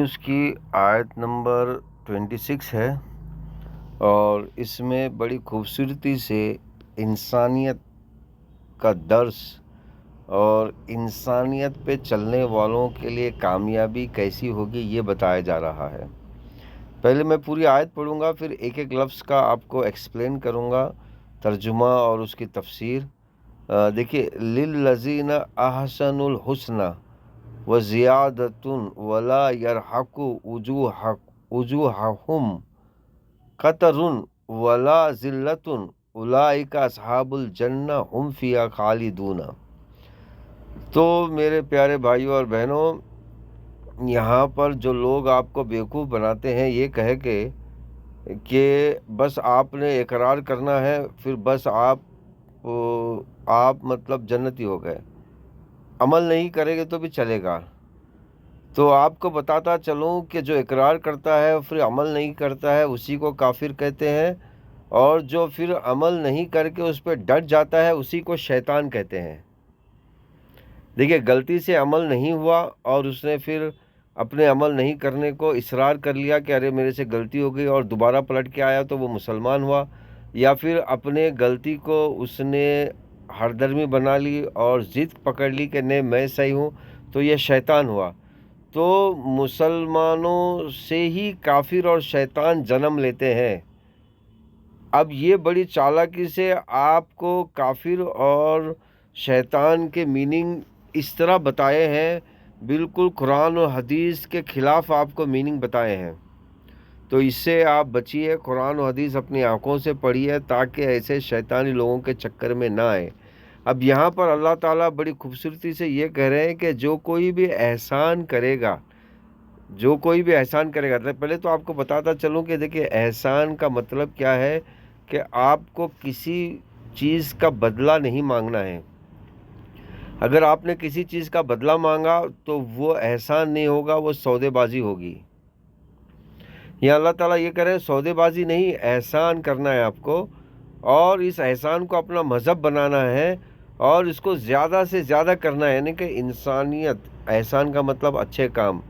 News کی آیت number 26 ہے اور اس میں بڑی خوبصورتی سے انسانیت کا درس اور انسانیت پہ چلنے والوں کے لیے کامیابی کیسی ہوگی یہ بتایا جا رہا ہے۔ پہلے میں پوری آیت پڑھوں گا، پھر ایک ایک لفظ کا آپ کو ایکسپلین کروں گا، ترجمہ اور اس کی تفسیر۔ دیکھیے، للذین احسنوا الحسنی وزیادۃ ولا یرحق وجوہہم قتر ولا ذلۃ اولئک اصحاب الجنہ ہم فیہا خالدون۔ تو میرے پیارے بھائیوں اور بہنوں، یہاں پر جو لوگ آپ کو بیوقوف بناتے ہیں یہ کہے کہ بس آپ نے اقرار کرنا ہے، پھر بس آپ مطلب جنتی ہو گئے، عمل نہیں کرے گے تو بھی چلے گا۔ تو آپ کو بتاتا چلوں کہ جو اقرار کرتا ہے پھر عمل نہیں کرتا ہے اسی کو کافر کہتے ہیں، اور جو پھر عمل نہیں کر کے اس پہ ڈٹ جاتا ہے اسی کو شیطان کہتے ہیں۔ دیکھیے، غلطی سے عمل نہیں ہوا اور اس نے پھر اپنے عمل نہیں کرنے کو اصرار کر لیا کہ ارے میرے سے غلطی ہو گئی، اور دوبارہ پلٹ کے آیا تو وہ مسلمان ہوا، یا پھر اپنے غلطی کو اس نے ہردرمی بنا لی اور ضد پکڑ لی کہ نہیں میں صحیح ہوں، تو یہ شیطان ہوا۔ تو مسلمانوں سے ہی کافر اور شیطان جنم لیتے ہیں۔ اب یہ بڑی چالاکی سے آپ کو کافر اور شیطان کے میننگ اس طرح بتائے ہیں، بالکل قرآن و حدیث کے خلاف آپ کو میننگ بتائے ہیں۔ تو اس سے آپ بچیے، قرآن و حدیث اپنی آنکھوں سے پڑھیے تاکہ ایسے شیطانی لوگوں کے چکر میں نہ آئے۔ اب یہاں پر اللہ تعالیٰ بڑی خوبصورتی سے یہ کہہ رہے ہیں کہ جو کوئی بھی احسان کرے گا، پہلے تو آپ کو بتاتا چلوں کہ دیکھیں احسان کا مطلب کیا ہے، کہ آپ کو کسی چیز کا بدلہ نہیں مانگنا ہے۔ اگر آپ نے کسی چیز کا بدلہ مانگا تو وہ احسان نہیں ہوگا، وہ سودے بازی ہوگی۔ یہاں اللہ تعالیٰ یہ کہہ رہے ہیں سودے بازی نہیں، احسان کرنا ہے آپ کو، اور اس احسان کو اپنا مذہب بنانا ہے اور اس کو زیادہ سے زیادہ کرنا ہے، یعنی کہ انسانیت۔ احسان کا مطلب اچھے کام،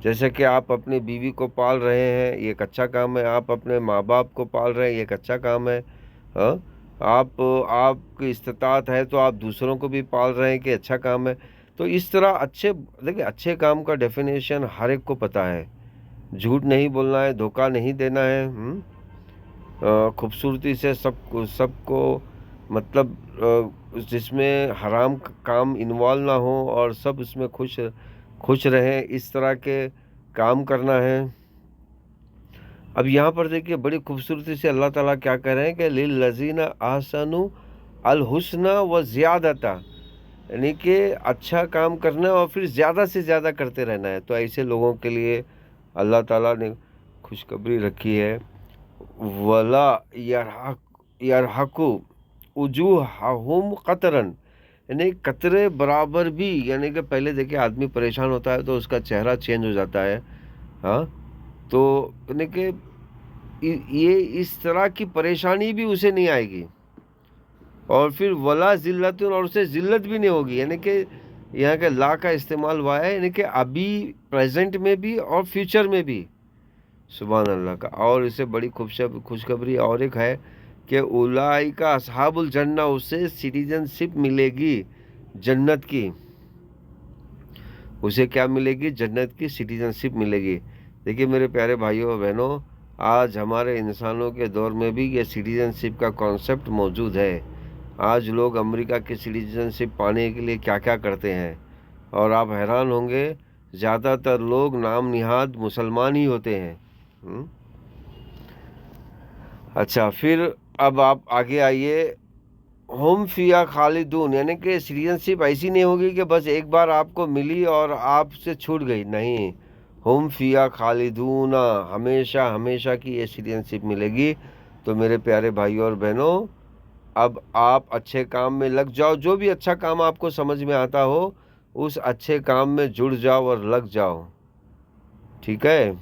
جیسے کہ آپ اپنی بیوی کو پال رہے ہیں، یہ ایک اچھا کام ہے۔ آپ اپنے ماں باپ کو پال رہے ہیں، یہ ایک اچھا کام ہے۔ آپ کی استطاعت ہے تو آپ دوسروں کو بھی پال رہے ہیں، کہ اچھا کام ہے۔ تو اس طرح دیکھیں اچھے کام کا ڈیفینیشن ہر ایک کو پتہ ہے۔ جھوٹ نہیں بولنا ہے، دھوکہ نہیں دینا ہے، خوبصورتی سے سب کو مطلب جس میں حرام کام انوالو نہ ہو اور سب اس میں خوش رہیں، اس طرح کے کام کرنا ہے۔ اب یہاں پر دیکھیے بڑی خوبصورتی سے اللہ تعالیٰ کیا کہہ رہے ہیں کہ للذین احسنوا الحسنی وزیادۃ، یعنی کہ اچھا کام کرنا اور پھر زیادہ سے زیادہ کرتے رہنا ہے۔ تو ایسے لوگوں کے لیے اللہ تعالیٰ نے خوشخبری رکھی ہے، ولا یرحق وجوہہم قطرا، یعنی قطرے برابر بھی، یعنی کہ پہلے دیکھیں آدمی پریشان ہوتا ہے تو اس کا چہرہ چینج ہو جاتا ہے، تو یعنی کہ یہ اس طرح کی پریشانی بھی اسے نہیں آئے گی، اور پھر ولا ذلت، اور اسے ذلت بھی نہیں ہوگی، یعنی کہ یہاں کے لا کا استعمال ہوا ہے، یعنی کہ ابھی پریزنٹ میں بھی اور فیوچر میں بھی، سبحان اللہ کا۔ اور اسے بڑی خوشخبری اور ایک ہے کہ اولئک اصحاب الجنہ، اسے سٹیزن شپ ملے گی جنت کی۔ اسے کیا ملے گی؟ جنت کی سٹیزن شپ ملے گی۔ دیکھیے میرے پیارے بھائیوں اور بہنوں، آج ہمارے انسانوں کے دور میں بھی یہ سٹیزن شپ کا کانسیپٹ موجود ہے۔ آج لوگ امریکہ کی سٹیزن شپ پانے کے لیے کیا کیا کرتے ہیں، اور آپ حیران ہوں گے زیادہ تر لوگ نام نہاد مسلمان ہی ہوتے ہیں۔ اچھا، پھر اب آپ آگے آئیے، ہم فیہا خالدون، یعنی کہ سٹیزن شپ ایسی نہیں ہوگی کہ بس ایک بار آپ کو ملی اور آپ سے چھوٹ گئی، نہیں، ہم فیہا خالدون، ہمیشہ ہمیشہ کی یہ سٹیزن شپ ملے گی۔ تو میرے پیارے بھائیوں اور بہنوں، اب آپ اچھے کام میں لگ جاؤ، جو بھی اچھا کام آپ کو سمجھ میں آتا ہو اس اچھے کام میں جڑ جاؤ اور لگ جاؤ، ٹھیک ہے۔